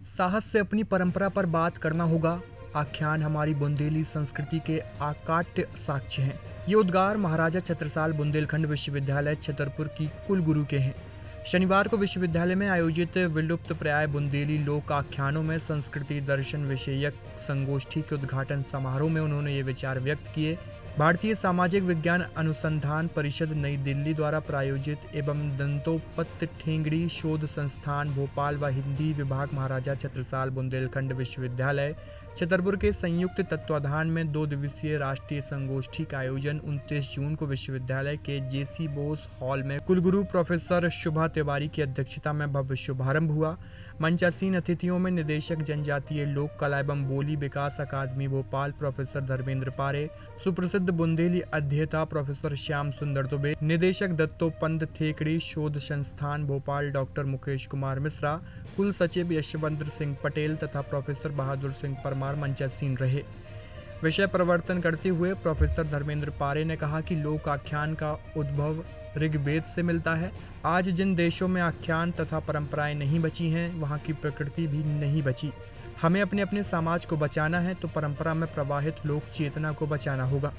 साहस से अपनी परंपरा पर बात करना होगा। आख्यान हमारी बुंदेली संस्कृति के अकाट्य साक्ष्य हैं। ये उद्गार महाराजा छत्रसाल बुंदेलखंड विश्वविद्यालय छतरपुर की कुलगुरु के हैं। शनिवार को विश्वविद्यालय में आयोजित विलुप्त प्राय बुंदेली लोक आख्यानों में संस्कृति दर्शन विषयक संगोष्ठी के उद्घाटन समारोह में उन्होंने ये विचार व्यक्त किए। भारतीय सामाजिक विज्ञान अनुसंधान परिषद नई दिल्ली द्वारा प्रायोजित एवं दंतोपत्त ठेंगड़ी शोध संस्थान भोपाल व हिंदी विभाग महाराजा छत्रसाल बुंदेलखंड विश्वविद्यालय छतरपुर के संयुक्त तत्वाधान में 2 दिवसीय राष्ट्रीय संगोष्ठी का आयोजन 29 जून को विश्वविद्यालय के जेसी बोस हॉल में कुलगुरु प्रोफेसर शुभा तिवारी की अध्यक्षता में भव्य शुभारंभ हुआ। मंचासीन अतिथियों में निदेशक जनजातीय लोक कला एवं बोली विकास अकादमी भोपाल प्रोफेसर धर्मेंद्र पारे, सुप्रसिद्ध बुंदेली अध्येता प्रोफेसर श्याम सुंदर दुबे, निदेशक दत्तोपंत ठेकड़ी शोध संस्थान भोपाल डॉक्टर मुकेश कुमार मिश्रा, कुल सचिव यशवंत सिंह पटेल तथा प्रोफेसर बहादुर सिंह परमार मंचासीन रहे। विषय प्रवर्तन करते हुए प्रोफेसर धर्मेंद्र पारे ने कहा कि लोक आख्यान का उद्भव ऋग्वेद से मिलता है। आज जिन देशों में आख्यान तथा परंपराएं नहीं बची हैं, वहाँ की प्रकृति भी नहीं बची। हमें अपने अपने समाज को बचाना है तो परंपरा में प्रवाहित लोक चेतना को बचाना होगा।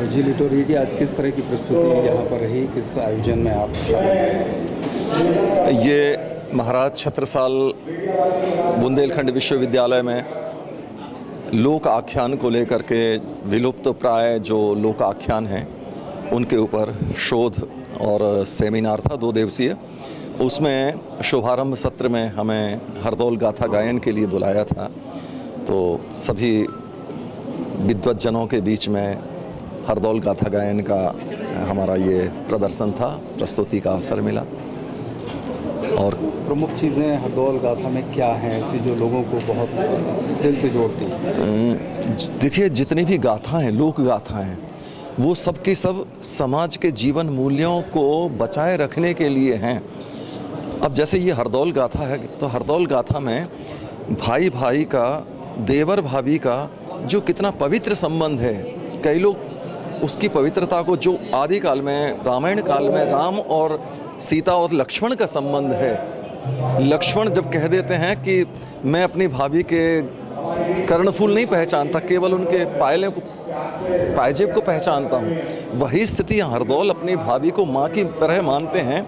जी लिटोरी जी, आज किस तरह की प्रस्तुति यहाँ पर रही, किस आयोजन में आप शामिल? ये महाराज छत्रसाल बुंदेलखंड विश्वविद्यालय में लोक आख्यान को लेकर के विलुप्त प्राय जो लोक आख्यान हैं उनके ऊपर शोध और सेमिनार था 2 दिवसीय। उसमें शुभारंभ सत्र में हमें हरदौल गाथा गायन के लिए बुलाया था, तो सभी विद्वज्जनों के बीच में हरदौल गाथा गायन का हमारा ये प्रदर्शन था, प्रस्तुति का अवसर मिला। और प्रमुख चीज़ें हरदौल गाथा में क्या हैं ऐसी जो लोगों को बहुत दिल से जोड़ती हैं? देखिए, जितनी भी गाथा हैं, लोक गाथा हैं, वो सब की सब समाज के जीवन मूल्यों को बचाए रखने के लिए हैं। अब जैसे ये हरदौल गाथा है, तो हरदौल गाथा में भाई भाई का, देवर भाभी का जो कितना पवित्र संबंध है, कई लोग उसकी पवित्रता को, जो आदि काल में रामायण काल में राम और सीता और लक्ष्मण का संबंध है, लक्ष्मण जब कह देते हैं कि मैं अपनी भाभी के कर्णफूल नहीं पहचानता, केवल उनके पायजेब को पहचानता हूँ, वही स्थिति हरदौल अपनी भाभी को माँ की तरह मानते हैं।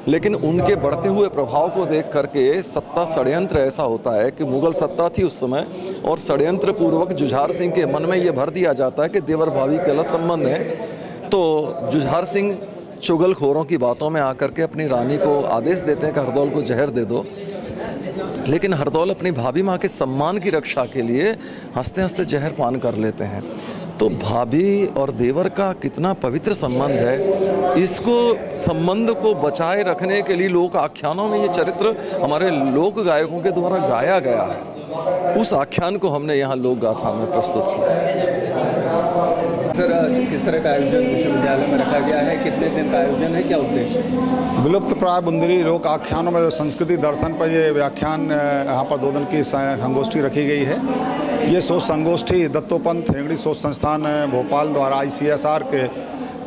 लेकिन उनके बढ़ते हुए प्रभाव को देख करके सत्ता षड्यंत्र ऐसा होता है कि मुगल सत्ता थी उस समय, और षड्यंत्र पूर्वक जुझार सिंह के मन में ये भर दिया जाता है कि देवर भाभी गलत संबंध है। तो जुझार सिंह चुगलखोरों की बातों में आकर के अपनी रानी को आदेश देते हैं कि हरदौल को जहर दे दो। लेकिन हरदौल अपनी भाभी माँ के सम्मान की रक्षा के लिए हंसते हंसते जहर पान कर लेते हैं। तो भाभी और देवर का कितना पवित्र संबंध है, इसको संबंध को बचाए रखने के लिए लोक आख्यानों में ये चरित्र हमारे लोक गायकों के द्वारा गाया गया है। उस आख्यान को हमने यहाँ लोक गाथा में प्रस्तुत किया। सर, किस तरह का आयोजन विश्वविद्यालय में रखा गया है, कितने दिन का आयोजन है, क्या उद्देश्य? विलुप्त प्राय बुंदेली लोक आख्यानों में संस्कृति दर्शन पर ये व्याख्यान यहाँ पर 2 दिन की संगोष्ठी रखी गई है। ये शोध संगोष्ठी दत्तोपंत ठेंगड़ी शोध संस्थान भोपाल द्वारा ICSR के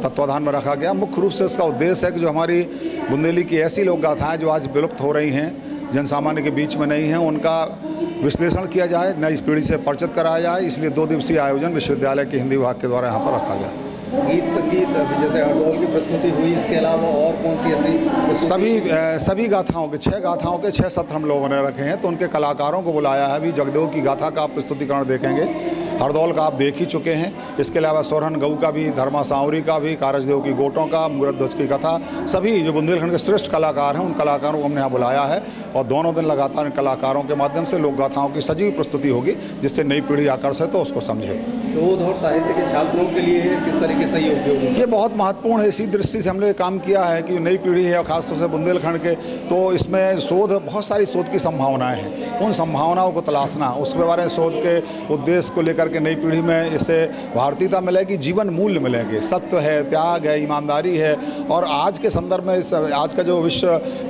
तत्वाधान में रखा गया। मुख्य रूप से इसका उद्देश्य है कि जो हमारी बुंदेली की ऐसी लोक गाथाएँ जो आज विलुप्त हो रही हैं, जनसामान्य के बीच में नहीं हैं, उनका विश्लेषण किया जाए, नई पीढ़ी से परिचित कराया जाए। इसलिए 2 दिवसीय आयोजन विश्वविद्यालय के हिंदी विभाग के द्वारा यहाँ पर रखा गया। गीत संगीत जैसे हरदौल की प्रस्तुति हुई, इसके अलावा और कौन सी ऐसी? सभी गाथाओं के 6 गाथाओं के 6 सत्र हम लोगों ने रखे हैं, तो उनके कलाकारों को बुलाया है। अभी जगदेव की गाथा का आप प्रस्तुतिकरण देखेंगे, हरदौल का आप देख ही चुके हैं। इसके अलावा सोरहन गऊ का भी, धर्मा सांवरी का भी, कारजदेव की गोटों का, मुगरध्वज की कथा, सभी जो बुंदेलखंड के श्रेष्ठ कलाकार हैं उन कलाकारों को हमने यहाँ बुलाया है। और दोनों दिन लगातार इन कलाकारों के माध्यम से लोक गाथाओं की सजीव प्रस्तुति होगी, जिससे नई पीढ़ी आकर्षित हो, उसको समझे। शोध और साहित्य के छात्रों के लिए किस तरीके से ये उपयोगी? ये बहुत महत्वपूर्ण है। इसी दृष्टि से हमने काम किया है कि नई पीढ़ी है और खासतौर से बुंदेलखंड के, तो इसमें शोध, बहुत सारी शोध की संभावनाएं हैं। उन संभावनाओं को तलाशना, उसके बारे में शोध के उद्देश्य को लेकर के नई पीढ़ी में इससे भारतीयता मिलेगी, जीवन मूल्य मिलेंगे, सत्य है, त्याग है, ईमानदारी है। और आज के संदर्भ में आज का जो विश्व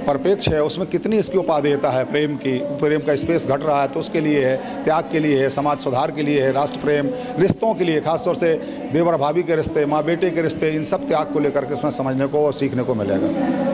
परिप्रेक्ष्य है उसमें कितनी इसकी उपादेयता है, प्रेम का स्पेस घट रहा है, तो उसके लिए है, त्याग के लिए है, समाज सुधार के लिए है, राष्ट्र प्रेम, रिश्तों के लिए, खासतौर से देवर भाभी के रिश्ते, माँ बेटे के रिश्ते, इन सब त्याग को लेकर के इसमें समझने को और सीखने को मिलेगा।